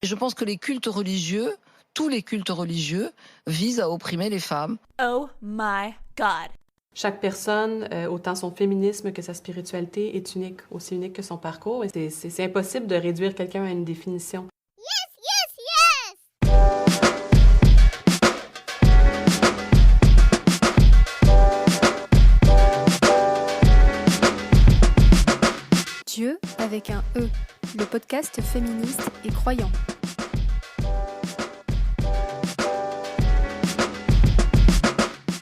Je pense que les cultes religieux, tous les cultes religieux, visent à opprimer les femmes. Oh my God. Chaque personne, autant son féminisme que sa spiritualité, est unique, aussi unique que son parcours. Et c'est impossible de réduire quelqu'un à une définition. Dieu avec un E, le podcast féministe et croyant.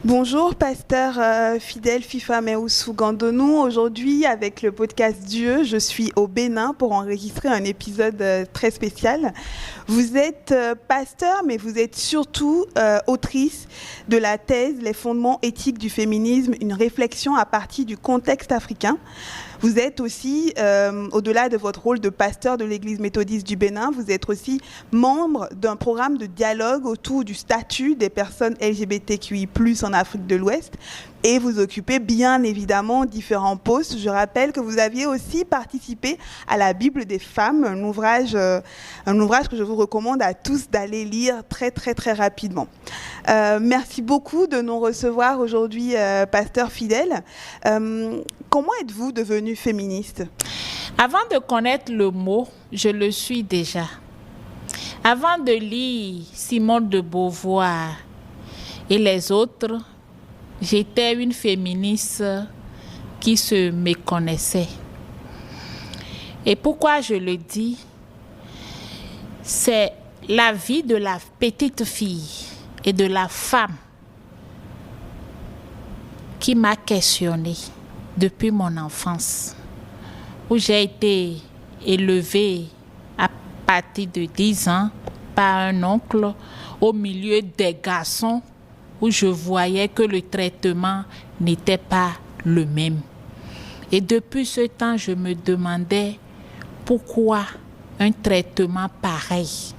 Bonjour, pasteur fidèle Fifa Meoussou Gandonou. Aujourd'hui, avec le podcast Dieu, je suis au Bénin pour enregistrer un épisode très spécial. Vous êtes pasteur, mais vous êtes surtout autrice de la thèse « Les fondements éthiques du féminisme, une réflexion à partir du contexte africain ». Vous êtes aussi, au-delà de votre rôle de pasteur de l'Église méthodiste du Bénin, vous êtes aussi membre d'un programme de dialogue autour du statut des personnes LGBTQI+, en Afrique de l'Ouest. Et vous occupez bien évidemment différents postes. Je rappelle que vous aviez aussi participé à la Bible des femmes, un ouvrage que je vous recommande à tous d'aller lire très rapidement. Merci beaucoup de nous recevoir aujourd'hui, pasteur fidèle. Comment êtes-vous devenue féministe? Avant de connaître le mot, je le suis déjà. Avant de lire Simone de Beauvoir et les autres, j'étais une féministe qui se méconnaissait. Et pourquoi je le dis? C'est la vie de la petite fille et de la femme qui m'a questionnée depuis mon enfance, où j'ai été élevée à partir de 10 ans par un oncle au milieu des garçons, où je voyais que le traitement n'était pas le même. Et depuis ce temps, je me demandais pourquoi un traitement pareil.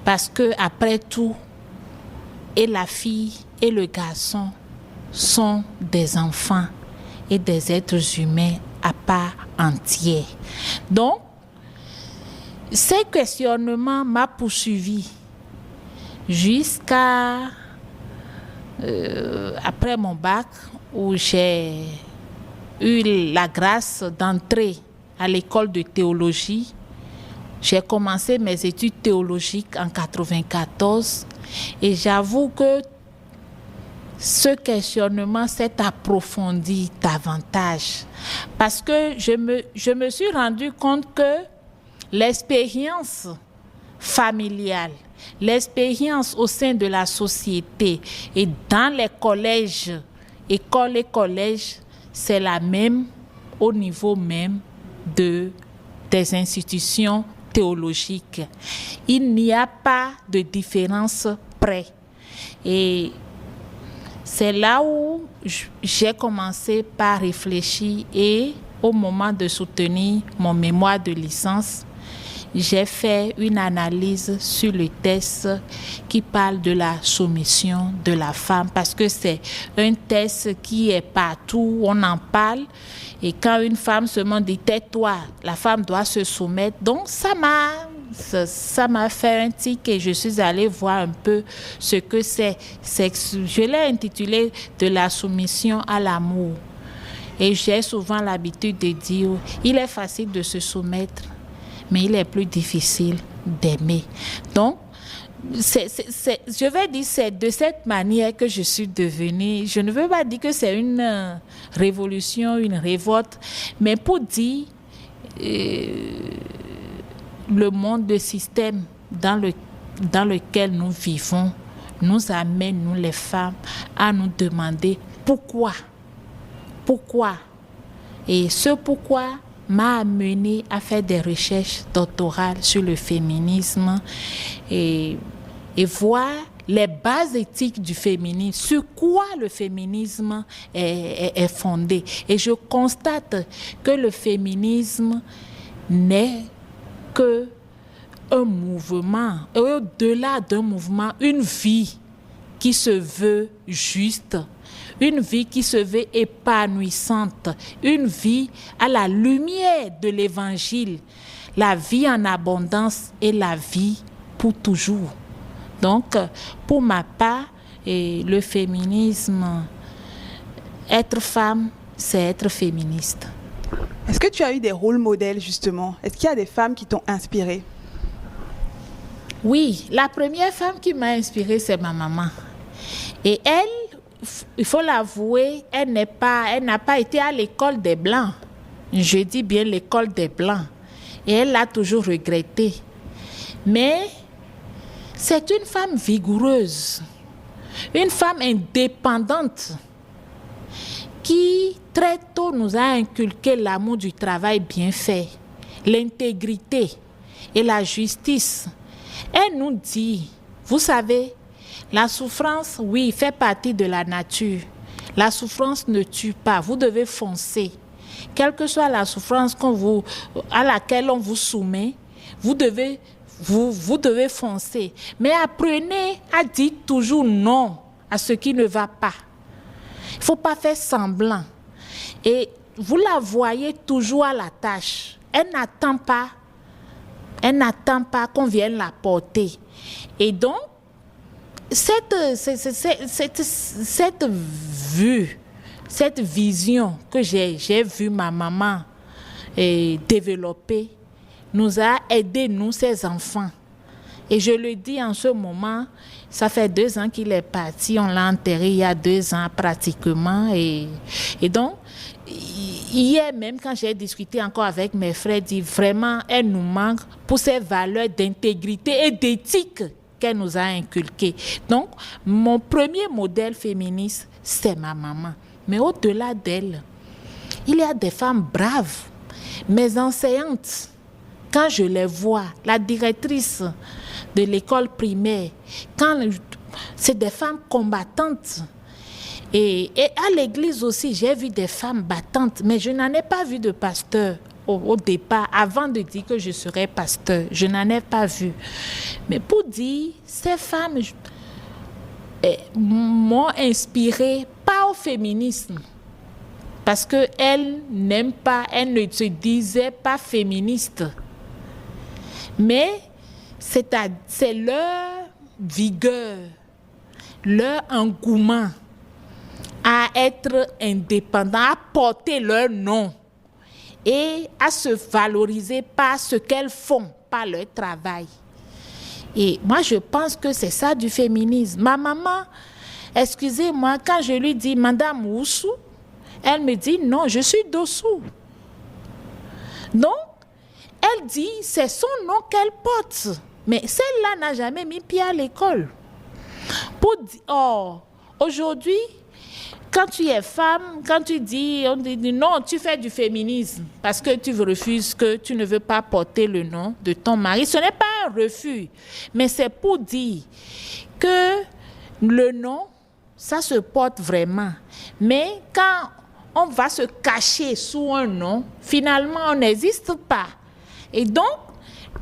Parce que après tout, et la fille et le garçon sont des enfants et des êtres humains à part entière. Donc, ces questionnements m'ont poursuivi jusqu'à après mon bac, où j'ai eu la grâce d'entrer à l'école de théologie. J'ai commencé mes études théologiques en 1994 et j'avoue que ce questionnement s'est approfondi davantage parce que je me suis rendu compte que l'expérience familiale, l'expérience au sein de la société et dans les collèges, écoles et collèges, c'est la même au niveau même des institutions théologiques. Il n'y a pas de différence près. Et c'est là où j'ai commencé par réfléchir et au moment de soutenir mon mémoire de licence, j'ai fait une analyse sur le texte qui parle de la soumission de la femme parce que c'est un texte qui est partout, on en parle et quand une femme seulement dit tais-toi, la femme doit se soumettre. Donc ça m'a fait un tic et je suis allée voir un peu ce que c'est. Je l'ai intitulé de la soumission à l'amour. Et j'ai souvent l'habitude de dire il est facile de se soumettre, mais il est plus difficile d'aimer. Donc, je vais dire c'est de cette manière que je suis devenue. Je ne veux pas dire que c'est une révolution, une révolte, mais pour dire le monde de système dans lequel nous vivons nous amène, nous les femmes, à nous demander pourquoi. Pourquoi? Et ce pourquoi m'a amené à faire des recherches doctorales sur le féminisme et voir les bases éthiques du féminisme, sur quoi le féminisme est fondé. Et je constate que le féminisme n'est que un mouvement, et au-delà d'un mouvement, une vie qui se veut juste, une vie qui se veut épanouissante, une vie à la lumière de l'Évangile. la vie en abondance et la vie pour toujours. Donc, pour ma part, le féminisme, être femme, c'est être féministe. Est-ce que tu as eu des rôles modèles, justement? Est-ce qu'il y a des femmes qui t'ont inspirée? Oui, la première femme qui m'a inspirée, c'est ma maman. Et elle, il faut l'avouer, elle n'a pas été à l'école des Blancs. Je dis bien l'école des Blancs. Et elle l'a toujours regretté. Mais c'est une femme vigoureuse, une femme indépendante qui très tôt nous a inculqué l'amour du travail bien fait, l'intégrité et la justice. Elle nous dit, vous savez, la souffrance, oui, fait partie de la nature. La souffrance ne tue pas, vous devez foncer. Quelle que soit la souffrance à laquelle on vous soumet, vous devez foncer. Mais apprenez à dire toujours non à ce qui ne va pas. Il ne faut pas faire semblant. Et vous la voyez toujours à la tâche. Elle n'attend pas qu'on vienne la porter. Et donc, cette vision que j'ai vu ma maman développer, nous a aidé, nous, ses enfants. Et je le dis en ce moment, ça fait 2 ans qu'il est parti, on l'a enterré il y a 2 ans pratiquement. Et donc, hier même, quand j'ai discuté encore avec mes frères, dit vraiment, elle nous manque pour ses valeurs d'intégrité et d'éthique qu'elle nous a inculquées. Donc, mon premier modèle féministe, c'est ma maman. Mais au-delà d'elle, il y a des femmes braves, mes enseignantes. Quand je les vois, la directrice de l'école primaire, c'est des femmes combattantes. Et à l'église aussi, j'ai vu des femmes battantes, mais je n'en ai pas vu de pasteur au départ, avant de dire que je serais pasteur. Je n'en ai pas vu. Mais pour dire, ces femmes m'ont inspiré, pas au féminisme, parce qu'elles n'aiment pas, elles ne se disaient pas féministes. Mais c'est leur vigueur, leur engouement à être indépendant, à porter leur nom et à se valoriser par ce qu'elles font, par leur travail. Et moi, je pense que c'est ça du féminisme. Ma maman, excusez-moi, quand je lui dis « Madame Oussou », elle me dit « Non, je suis Dossou ». Donc, elle dit « C'est son nom qu'elle porte ». Mais celle-là n'a jamais mis pied à l'école. Aujourd'hui, quand tu es femme, quand tu dis, on dit non, tu fais du féminisme parce que tu refuses, que tu ne veux pas porter le nom de ton mari. Ce n'est pas un refus, mais c'est pour dire que le nom, ça se porte vraiment. Mais quand on va se cacher sous un nom, finalement, on n'existe pas. Et donc,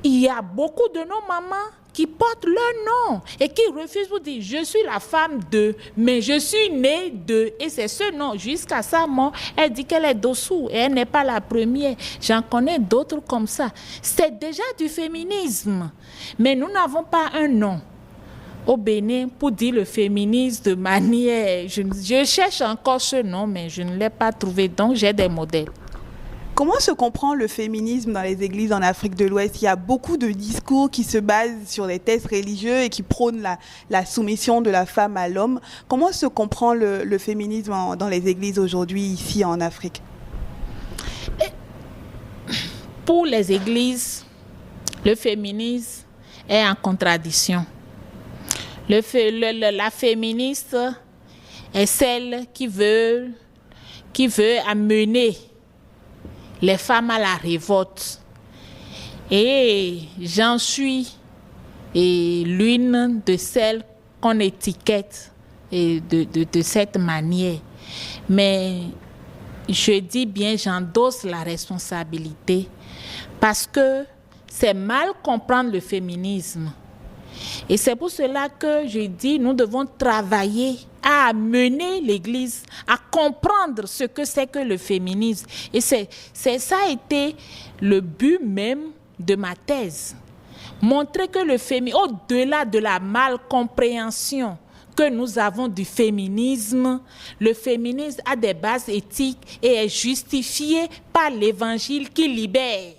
il y a beaucoup de nos mamans qui portent leur nom et qui refusent pour dire « Je suis la femme de, mais je suis née de ». Et c'est ce nom. Jusqu'à sa mort, elle dit qu'elle est Dossou et elle n'est pas la première. J'en connais d'autres comme ça. C'est déjà du féminisme. Mais nous n'avons pas un nom au Bénin pour dire le féminisme de manière... Je cherche encore ce nom, mais je ne l'ai pas trouvé. Donc, j'ai des modèles. Comment se comprend le féminisme dans les églises en Afrique de l'Ouest? Il y a beaucoup de discours qui se basent sur des textes religieux et qui prônent la soumission de la femme à l'homme. Comment se comprend le féminisme dans les églises aujourd'hui, ici en Afrique? Pour les églises, le féminisme est en contradiction. La féministe est celle qui veut amener les femmes à la révolte. Et j'en suis l'une de celles qu'on étiquette de cette manière. Mais je dis bien, j'endosse la responsabilité parce que c'est mal comprendre le féminisme. Et c'est pour cela que je dis, nous devons travailler à amener l'Église à comprendre ce que c'est que le féminisme. Et ça a été le but même de ma thèse. Montrer que le féminisme, au-delà de la malcompréhension que nous avons du féminisme, le féminisme a des bases éthiques et est justifié par l'évangile qui libère.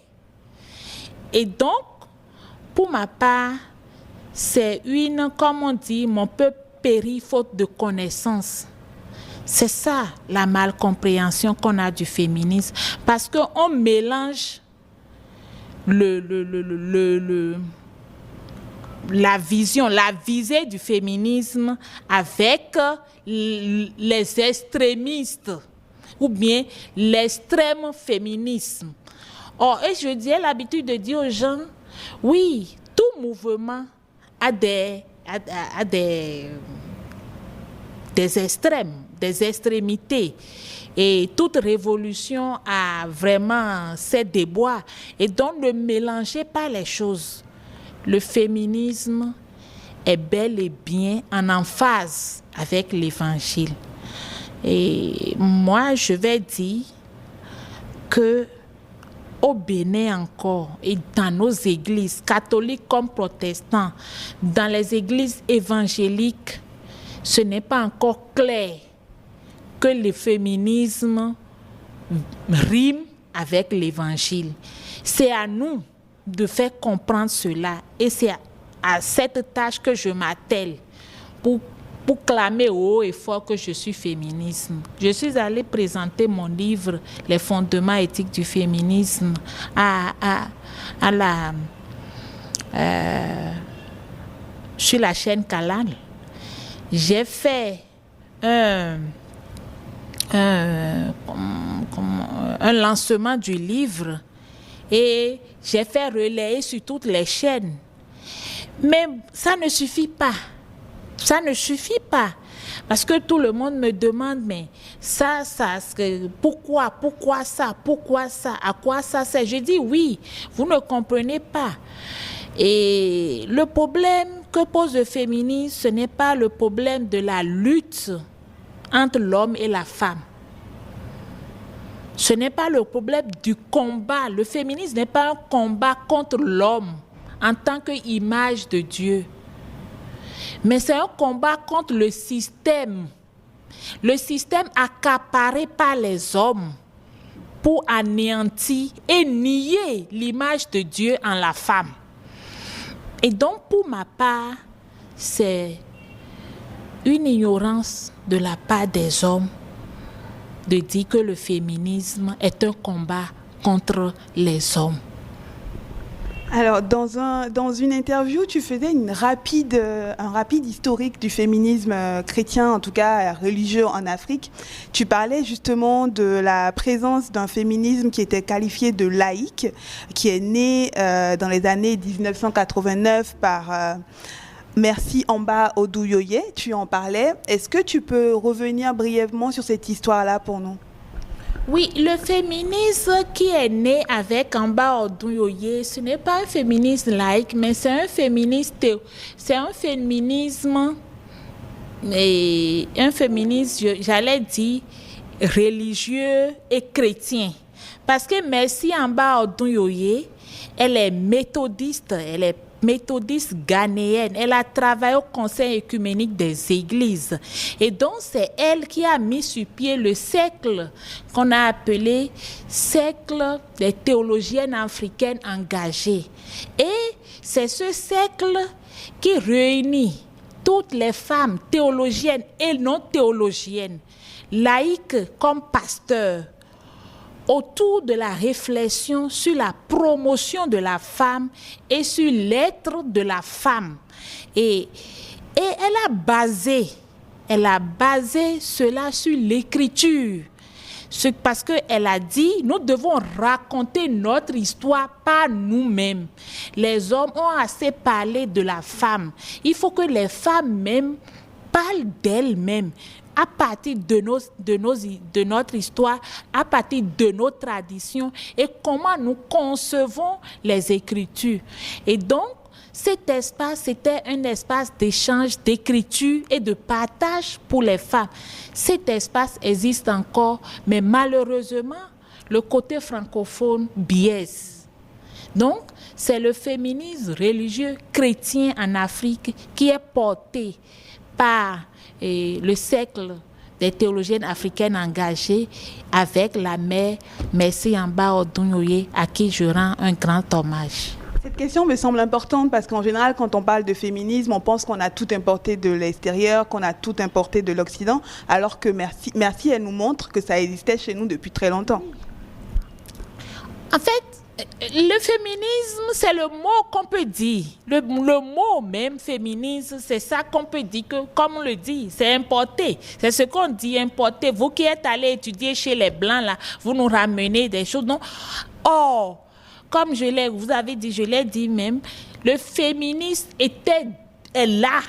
Et donc, pour ma part, c'est comme on dit, mon peuple périt faute de connaissance. C'est ça la malcompréhension qu'on a du féminisme. Parce qu'on mélange la visée du féminisme avec les extrémistes ou bien l'extrême féminisme. Or, et je dis l'habitude de dire aux gens, oui, tout mouvement a des extrêmes, des extrémités. Et toute révolution a vraiment ses déboires. Et donc, ne mélangez pas les choses. Le féminisme est bel et bien en emphase avec l'Évangile. Et moi, je vais dire que au Bénin encore, et dans nos églises, catholiques comme protestantes, dans les églises évangéliques, ce n'est pas encore clair que le féminisme rime avec l'Évangile. C'est à nous de faire comprendre cela. Et c'est à cette tâche que je m'attelle pour clamer haut et fort que je suis féministe. Je suis allée présenter mon livre « Les fondements éthiques du féminisme » sur la chaîne Canal. J'ai fait un lancement du livre et j'ai fait relayer sur toutes les chaînes. Mais ça ne suffit pas. Ça ne suffit pas. Parce que tout le monde me demande, mais pourquoi ça, à quoi ça sert? Je dis oui, vous ne comprenez pas. Et le problème que pose le féminisme, ce n'est pas le problème de la lutte entre l'homme et la femme. Ce n'est pas le problème du combat. Le féminisme n'est pas un combat contre l'homme en tant qu'image de Dieu. Mais c'est un combat contre le système accaparé par les hommes pour anéantir et nier l'image de Dieu en la femme. Et donc, pour ma part, c'est une ignorance de la part des hommes de dire que le féminisme est un combat contre les hommes. Alors, dans une interview, tu faisais un rapide historique du féminisme chrétien, en tout cas religieux en Afrique. Tu parlais justement de la présence d'un féminisme qui était qualifié de laïque, qui est né dans les années 1989 par Mercy Amba Oduyoye. Tu en parlais. Est-ce que tu peux revenir brièvement sur cette histoire-là pour nous? Oui, le féminisme qui est né avec Amba Oduyoye, ce n'est pas un féminisme laïque, mais c'est un féminisme, j'allais dire, religieux et chrétien. Parce que Mercy Amba Oduyoye, elle est méthodiste ghanéenne. Elle a travaillé au Conseil écuménique des églises. Et donc, c'est elle qui a mis sur pied le cercle qu'on a appelé cercle des théologiennes africaines engagées. Et c'est ce cercle qui réunit toutes les femmes théologiennes et non théologiennes, laïques comme pasteurs, autour de la réflexion sur la promotion de la femme et sur l'être de la femme. Et elle a basé cela sur l'écriture. Parce qu'elle a dit, nous devons raconter notre histoire par nous-mêmes. Les hommes ont assez parlé de la femme. Il faut que les femmes même parlent d'elles-mêmes, à partir de notre histoire, à partir de nos traditions et comment nous concevons les Écritures. Et donc, cet espace, c'était un espace d'échange, d'écriture et de partage pour les femmes. Cet espace existe encore, mais malheureusement, le côté francophone biaise. Donc, c'est le féminisme religieux chrétien en Afrique qui est porté par le cercle des théologiennes africaines engagées avec la mère Mercy Amba Odunyoye, à qui je rends un grand hommage. Cette question me semble importante parce qu'en général, quand on parle de féminisme, on pense qu'on a tout importé de l'extérieur, qu'on a tout importé de l'Occident, alors que Mercy, elle nous montre que ça existait chez nous depuis très longtemps. En fait, le féminisme, c'est le mot qu'on peut dire. Le mot même féminisme, c'est ça qu'on peut dire, que, comme on le dit, c'est importé. C'est ce qu'on dit, importé. Vous qui êtes allés étudier chez les Blancs, là, vous nous ramenez des choses. Non. Or, comme vous avez dit, je l'ai dit même, le féminisme est là.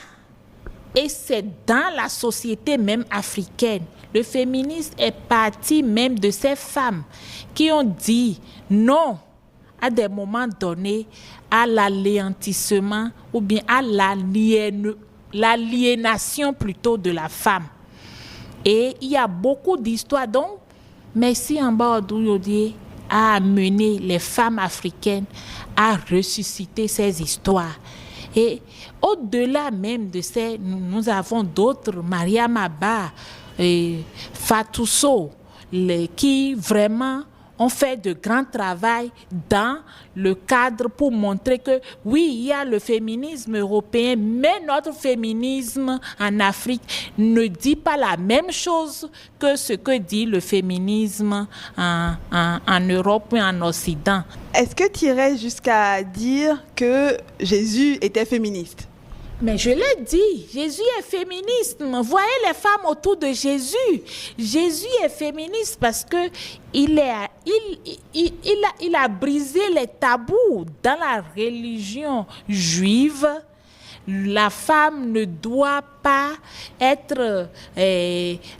Et c'est dans la société même africaine. Le féminisme est parti même de ces femmes qui ont dit non à des moments donnés à l'anéantissement ou bien à l'aliénation plutôt de la femme. Et il y a beaucoup d'histoires. Donc, Mercy Amba Odunyoye a amené les femmes africaines à ressusciter ces histoires. Et au-delà même de ces, nous avons d'autres, Mariam Abba, Fatou Sow, qui vraiment ont fait de grands travail dans le cadre pour montrer que oui, il y a le féminisme européen, mais notre féminisme en Afrique ne dit pas la même chose que ce que dit le féminisme en Europe et en Occident. Est-ce que tu irais jusqu'à dire que Jésus était féministe ? Mais je l'ai dit, Jésus est féministe. Voyez les femmes autour de Jésus. Jésus est féministe parce que il a brisé les tabous dans la religion juive. La femme ne doit pas être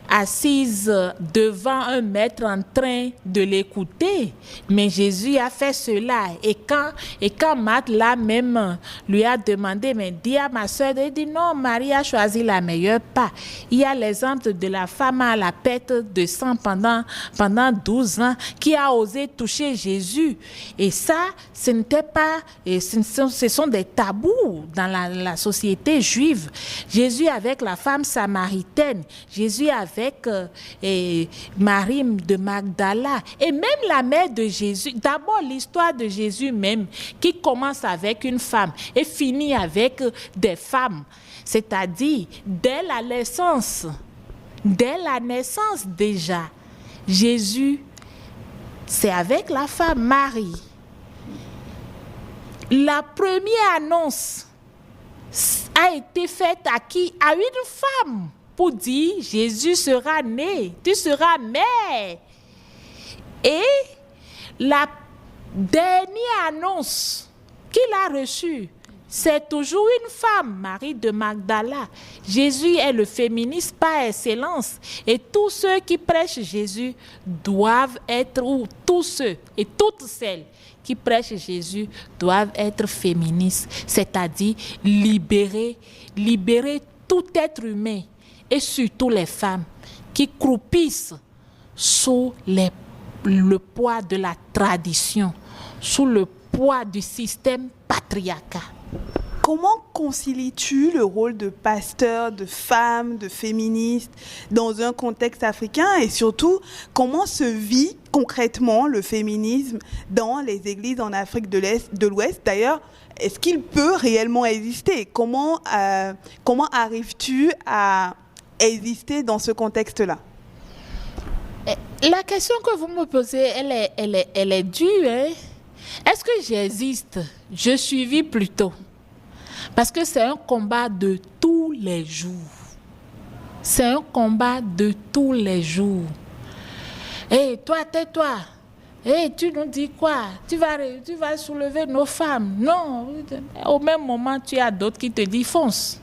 assise devant un maître en train de l'écouter. Mais Jésus a fait cela. Et quand Marthe, là même, lui a demandé, mais dis à ma soeur, elle dit non, Marie a choisi la meilleure part. Il y a l'exemple de la femme à la perte de sang pendant 12 ans qui a osé toucher Jésus. Et ça, ce n'était pas, ce sont des tabous dans la société juive. Jésus avec la femme samaritaine, Jésus avec Marie de Magdala, et même la mère de Jésus. D'abord, l'histoire de Jésus même, qui commence avec une femme et finit avec des femmes. C'est-à-dire, dès la naissance déjà, Jésus, c'est avec la femme Marie. La première annonce a été faite à qui? À une femme, pour dire Jésus sera né, tu seras mère. Et la dernière annonce qu'il a reçue, c'est toujours une femme, Marie de Magdala. Jésus est le féministe par excellence. Et tous ceux qui prêchent Jésus doivent être, ou tous ceux et toutes celles qui prêchent Jésus doivent être féministes, c'est-à-dire libérer tout être humain et surtout les femmes qui croupissent sous le poids de la tradition, sous le poids du système patriarcal. Comment concilies-tu le rôle de pasteur, de femme, de féministe dans un contexte africain et surtout, comment se vit concrètement le féminisme dans les églises en Afrique de l'Ouest? D'ailleurs, est-ce qu'il peut réellement exister? Comment arrives-tu à exister dans ce contexte-là? La question que vous me posez, elle est dure. Hein? Est-ce que j'existe? Je suivis plutôt. Parce que c'est un combat de tous les jours. C'est un combat de tous les jours. Hé, toi, tais-toi. Hé, tu nous dis quoi? Tu vas soulever nos femmes. Non, au même moment, tu as d'autres qui te disent fonce.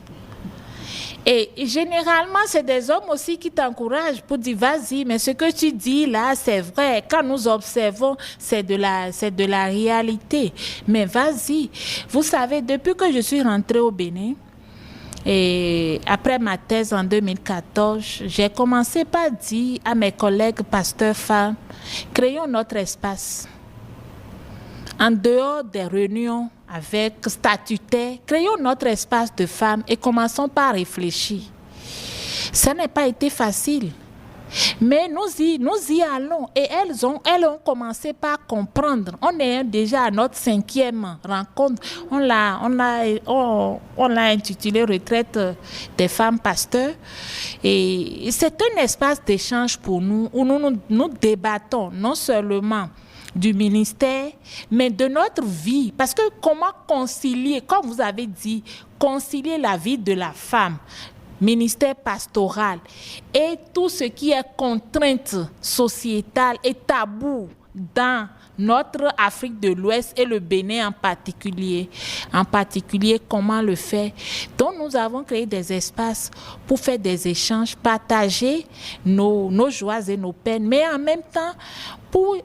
Et généralement, c'est des hommes aussi qui t'encouragent pour dire vas-y, mais ce que tu dis là, c'est vrai. Quand nous observons, c'est de la réalité. Mais vas-y. Vous savez, depuis que je suis rentrée au Bénin, et après ma thèse en 2014, j'ai commencé par dire à mes collègues pasteurs femmes, créons notre espace. En dehors des réunions avec statutaires, créons notre espace de femmes et commençons par réfléchir. Ça n'a pas été facile. Mais nous y allons et elles ont commencé par comprendre. On est déjà à notre 5e rencontre. On l'a intitulé Retraite des femmes pasteurs. Et c'est un espace d'échange pour nous où nous débattons non seulement du ministère, mais de notre vie. Parce que comment concilier, comme vous avez dit, concilier la vie de la femme, ministère pastoral et tout ce qui est contrainte sociétale et tabou dans notre Afrique de l'Ouest et le Bénin en particulier. En particulier, comment le faire? Donc, nous avons créé des espaces pour faire des échanges, partager nos joies et nos peines, mais en même temps, pour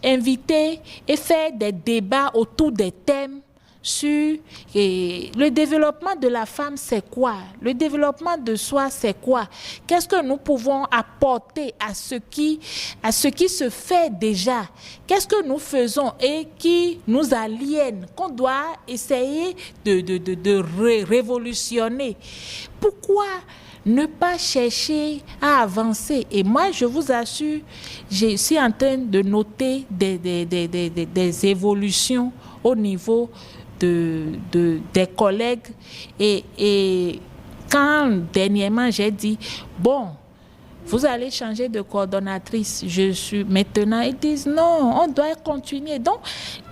inviter et faire des débats autour des thèmes sur le développement de la femme, c'est quoi? Le développement de soi, c'est quoi? Qu'est-ce que nous pouvons apporter à ce qui se fait déjà? Qu'est-ce que nous faisons et qui nous aliène, qu'on doit essayer de révolutionner? Pourquoi ne pas chercher à avancer? Et moi, je vous assure, je suis en train de noter des évolutions au niveau des collègues et quand dernièrement j'ai dit bon, vous allez changer de coordonnatrice, je suis maintenant, ils disent non, on doit continuer. Donc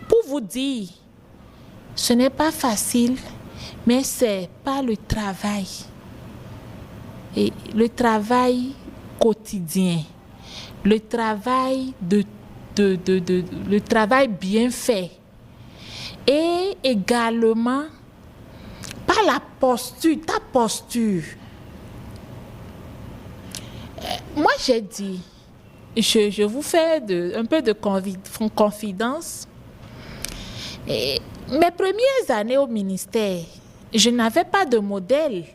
pour vous dire, ce n'est pas facile, mais c'est pas le travail et le travail quotidien, le travail le travail bien fait. Et également, par la posture, ta posture. Moi, j'ai dit, je vous fais un peu de confidence. Et mes premières années au ministère, je n'avais pas de modèle.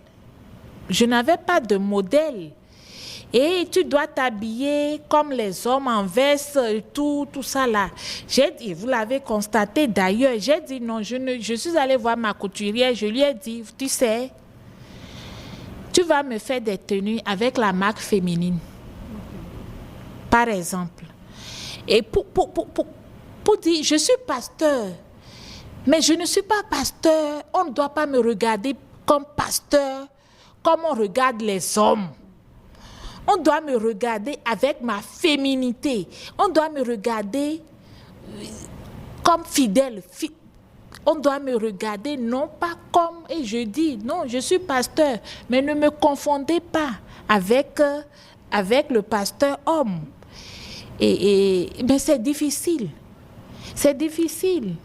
Et tu dois t'habiller comme les hommes en veste, tout ça là. J'ai dit, vous l'avez constaté d'ailleurs, j'ai dit non, je suis allée voir ma couturière, je lui ai dit, tu sais, tu vas me faire des tenues avec la marque féminine, par exemple. Et pour dire, je suis pasteur, mais je ne suis pas pasteur, on ne doit pas me regarder comme pasteur, comme on regarde les hommes. On doit me regarder avec ma féminité. On doit me regarder comme fidèle. On doit me regarder non pas comme, et je dis, non, je suis pasteur, mais ne me confondez pas avec le pasteur homme. Mais c'est difficile. C'est difficile.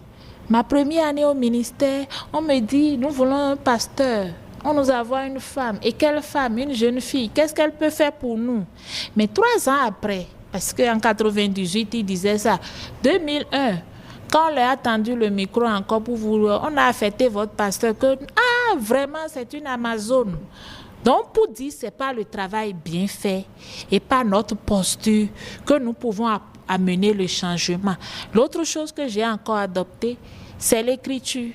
Ma première année au ministère, on me dit, nous voulons un pasteur. Nous avons une femme. Et quelle femme? Une jeune fille. Qu'est-ce qu'elle peut faire pour nous? Mais 3 ans après, parce qu'en 98, il disait ça, 2001, quand on leur a tendu le micro encore pour vous, on a affecté votre pasteur que, vraiment, c'est une Amazone. Donc, pour dire, ce n'est pas le travail bien fait et pas notre posture que nous pouvons amener le changement. L'autre chose que j'ai encore adoptée, c'est l'écriture.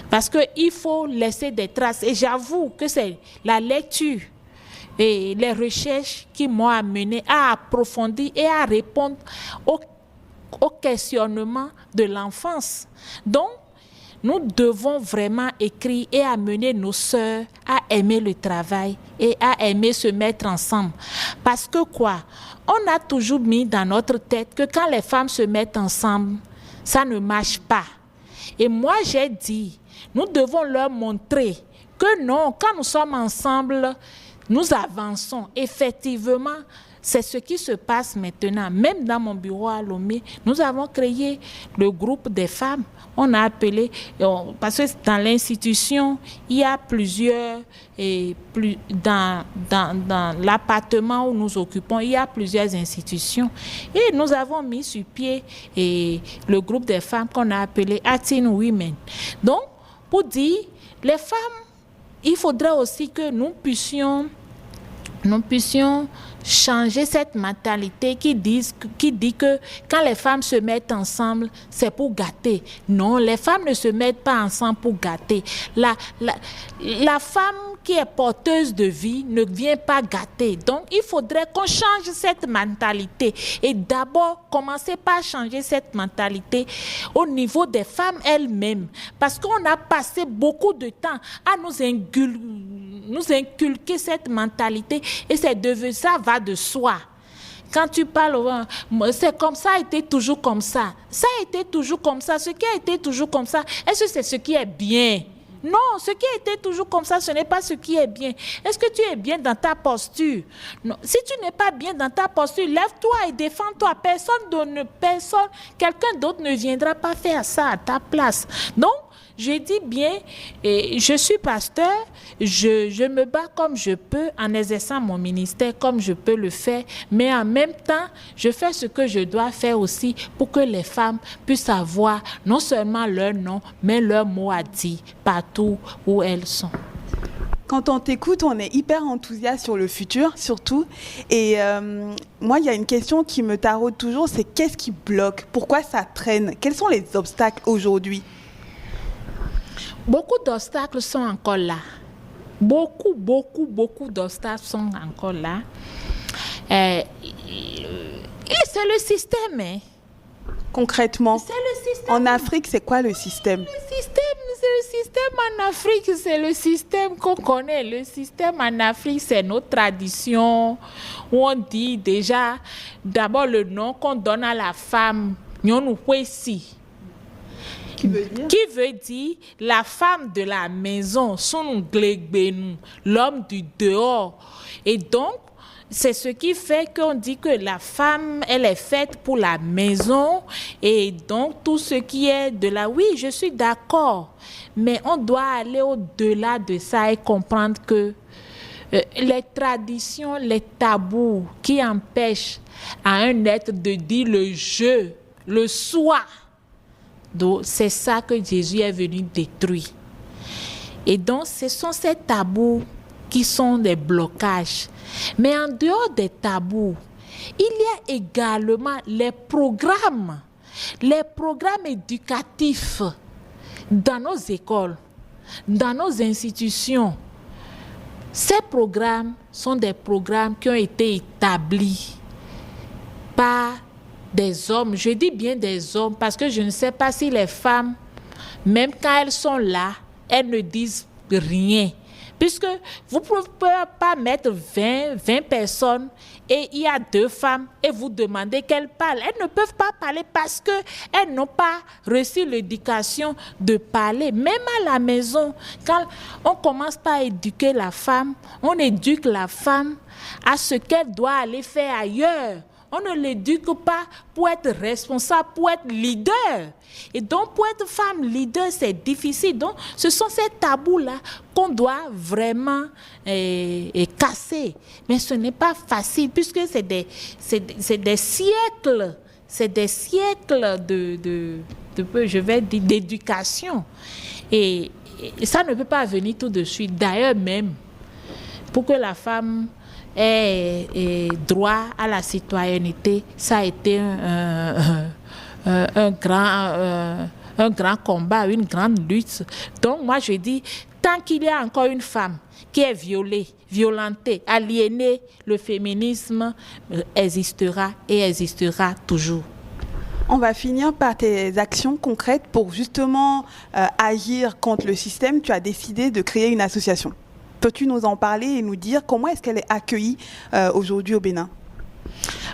Parce qu'il faut laisser des traces. Et j'avoue que c'est la lecture et les recherches qui m'ont amené à approfondir et à répondre aux questionnements de l'enfance. Donc, nous devons vraiment écrire et amener nos sœurs à aimer le travail et à aimer se mettre ensemble. Parce que quoi? On a toujours mis dans notre tête que quand les femmes se mettent ensemble, ça ne marche pas. Et moi, j'ai dit, nous devons leur montrer que non, quand nous sommes ensemble, nous avançons. Effectivement, c'est ce qui se passe maintenant. Même dans mon bureau à Lomé, nous avons créé le groupe des femmes. On a appelé, parce que dans l'institution, il y a plusieurs, dans l'appartement où nous occupons, il y a plusieurs institutions. Et nous avons mis sur pied le groupe des femmes qu'on a appelé Atin Women. Donc, pour dire, les femmes, il faudrait aussi que nous puissions nous puissions changer cette mentalité qui dit que quand les femmes se mettent ensemble, c'est pour gâter. Non, les femmes ne se mettent pas ensemble pour gâter. La femme qui est porteuse de vie ne vient pas gâter. Donc, il faudrait qu'on change cette mentalité. Et d'abord, commencer par changer cette mentalité au niveau des femmes elles-mêmes. Parce qu'on a passé beaucoup de temps à nous inculquer cette mentalité et ça va de soi. Quand tu parles, c'est comme ça, a été toujours comme ça. Ça a été toujours comme ça. Ce qui a été toujours comme ça, est-ce que c'est ce qui est bien? Non, ce qui a été toujours comme ça, ce n'est pas ce qui est bien. Est-ce que tu es bien dans ta posture? Non. Si tu n'es pas bien dans ta posture, lève-toi et défends-toi. Quelqu'un d'autre ne viendra pas faire ça à ta place. Donc, je dis bien, je suis pasteur, je me bats comme je peux en exerçant mon ministère comme je peux le faire, mais en même temps, je fais ce que je dois faire aussi pour que les femmes puissent avoir non seulement leur nom, mais leur mot à dire partout où elles sont. Quand on t'écoute, on est hyper enthousiaste sur le futur, surtout. Et moi, il y a une question qui me taraude toujours, c'est qu'est-ce qui bloque? Pourquoi ça traîne? Quels sont les obstacles aujourd'hui? Beaucoup d'obstacles sont encore là. Beaucoup d'obstacles sont encore là. Et c'est le système. Hein. Concrètement, c'est le système. En Afrique, c'est quoi le système? C'est le système en Afrique, c'est le système qu'on connaît. Le système en Afrique, c'est notre tradition. Où on dit déjà, d'abord le nom qu'on donne à la femme, Nyonukwesi. Qui veut dire la femme de la maison, l'homme du dehors. Et donc, c'est ce qui fait qu'on dit que la femme, elle est faite pour la maison. Et donc, tout ce qui est de là, oui, je suis d'accord. Mais on doit aller au-delà de ça et comprendre que les traditions, les tabous qui empêchent à un être de dire le je, le soi. Donc, c'est ça que Jésus est venu détruire. Et donc, ce sont ces tabous qui sont des blocages. Mais en dehors des tabous, il y a également les programmes éducatifs dans nos écoles, dans nos institutions. Ces programmes sont des programmes qui ont été établis par des hommes, je dis bien des hommes, parce que je ne sais pas si les femmes, même quand elles sont là, elles ne disent rien. Puisque vous ne pouvez pas mettre 20 personnes et il y a 2 femmes et vous demandez qu'elles parlent. Elles ne peuvent pas parler parce qu'elles n'ont pas reçu l'éducation de parler. Même à la maison, quand on commence par éduquer la femme, on éduque la femme à ce qu'elle doit aller faire ailleurs. On ne l'éduque pas pour être responsable, pour être leader. Et donc, pour être femme leader, c'est difficile. Donc, ce sont ces tabous-là qu'on doit vraiment casser. Mais ce n'est pas facile, puisque c'est des siècles. C'est des siècles d'éducation. Et ça ne peut pas venir tout de suite. D'ailleurs, même, pour que la femme ait droit à la citoyenneté, ça a été un grand combat, une grande lutte. Donc moi je dis, tant qu'il y a encore une femme qui est violée, violentée, aliénée, le féminisme existera et existera toujours. On va finir par tes actions concrètes pour justement agir contre le système. Tu as décidé de créer une association. Peux-tu nous en parler et nous dire comment est-ce qu'elle est accueillie aujourd'hui au Bénin?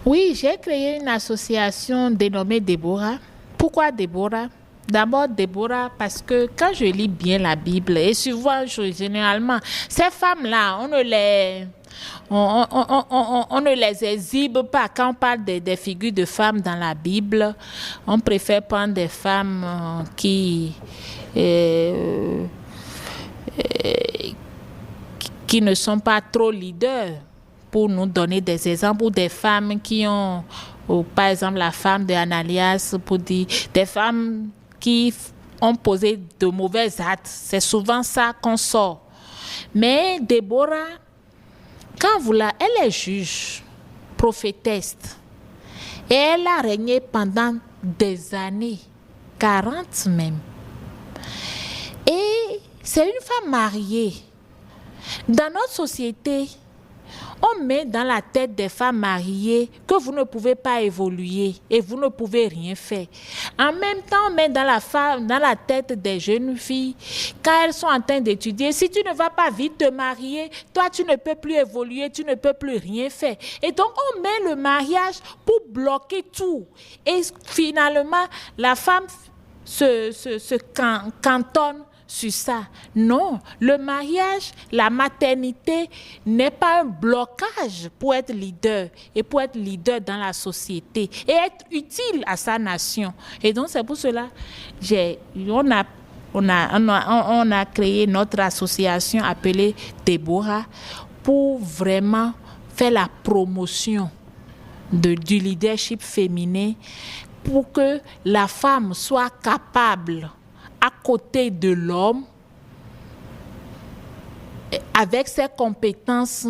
Oui, j'ai créé une association dénommée Déborah. Pourquoi Déborah? D'abord Déborah parce que quand je lis bien la Bible, et souvent, généralement, ces femmes-là, on ne les exhibe pas. Quand on parle des figures de femmes dans la Bible, on préfère prendre des femmes qui ne sont pas trop leaders, pour nous donner des exemples, ou des femmes qui ont, par exemple la femme d'Ananias, pour dire des femmes qui ont posé de mauvais actes. C'est souvent ça qu'on sort. Mais Déborah, Elle est juge, prophétesse. Et elle a régné pendant des années, 40 même. Et c'est une femme mariée. Dans notre société, on met dans la tête des femmes mariées que vous ne pouvez pas évoluer et vous ne pouvez rien faire. En même temps, on met dans la tête des jeunes filles, quand elles sont en train d'étudier, si tu ne vas pas vite te marier, toi tu ne peux plus évoluer, tu ne peux plus rien faire. Et donc on met le mariage pour bloquer tout. Et finalement, la femme se cantonne sur ça. Non, le mariage, la maternité n'est pas un blocage pour être leader et pour être leader dans la société et être utile à sa nation. Et donc c'est pour cela on a créé notre association appelée Déborah pour vraiment faire la promotion du leadership féminin pour que la femme soit capable à côté de l'homme, avec ses compétences,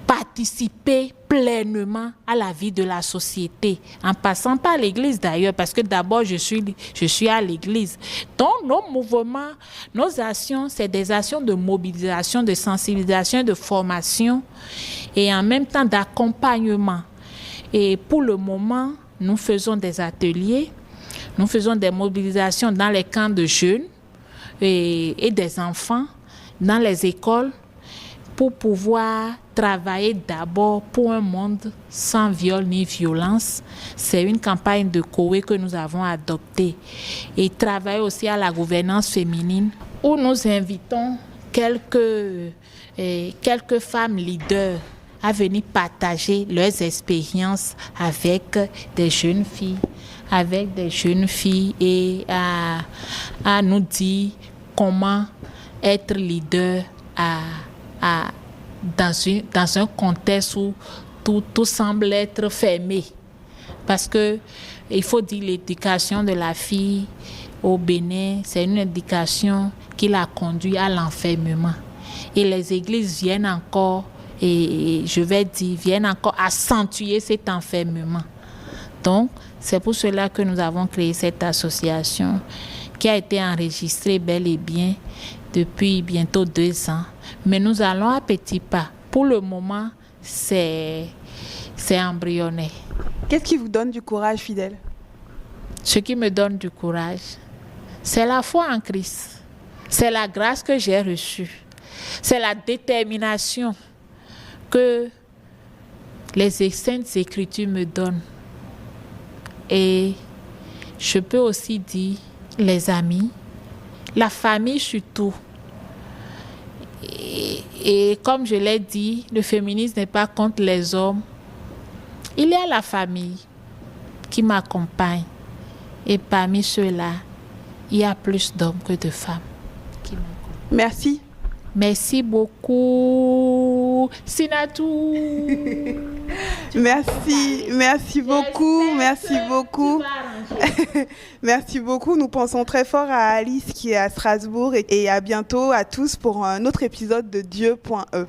participer pleinement à la vie de la société, en passant par l'église d'ailleurs, parce que d'abord je suis à l'église. Donc nos mouvements, nos actions, c'est des actions de mobilisation, de sensibilisation, de formation et en même temps d'accompagnement. Et pour le moment, nous faisons des ateliers. Nous faisons des mobilisations dans les camps de jeunes et des enfants, dans les écoles, pour pouvoir travailler d'abord pour un monde sans viol ni violence. C'est une campagne de Koé que nous avons adoptée. Et travailler aussi à la gouvernance féminine, où nous invitons quelques femmes leaders à venir partager leurs expériences avec des jeunes filles. Et à nous dire comment être leader dans un contexte où tout semble être fermé. Parce que il faut dire l'éducation de la fille au Bénin, c'est une éducation qui l'a conduit à l'enfermement. Et les églises viennent encore accentuer cet enfermement. Donc, c'est pour cela que nous avons créé cette association qui a été enregistrée bel et bien depuis bientôt 2 ans. Mais nous allons à petits pas. Pour le moment, c'est embryonnaire. Qu'est-ce qui vous donne du courage, Fidèle? Ce qui me donne du courage, c'est la foi en Christ. C'est la grâce que j'ai reçue. C'est la détermination que les Saintes Écritures me donnent. Et je peux aussi dire les amis, la famille surtout. Et comme je l'ai dit, le féminisme n'est pas contre les hommes. Il y a la famille qui m'accompagne. Et parmi ceux-là, il y a plus d'hommes que de femmes qui m'accompagnent. Merci. Merci beaucoup, Sinatou. Merci beaucoup. Merci beaucoup. Nous pensons très fort à Alice qui est à Strasbourg et à bientôt à tous pour un autre épisode de Dieu.e.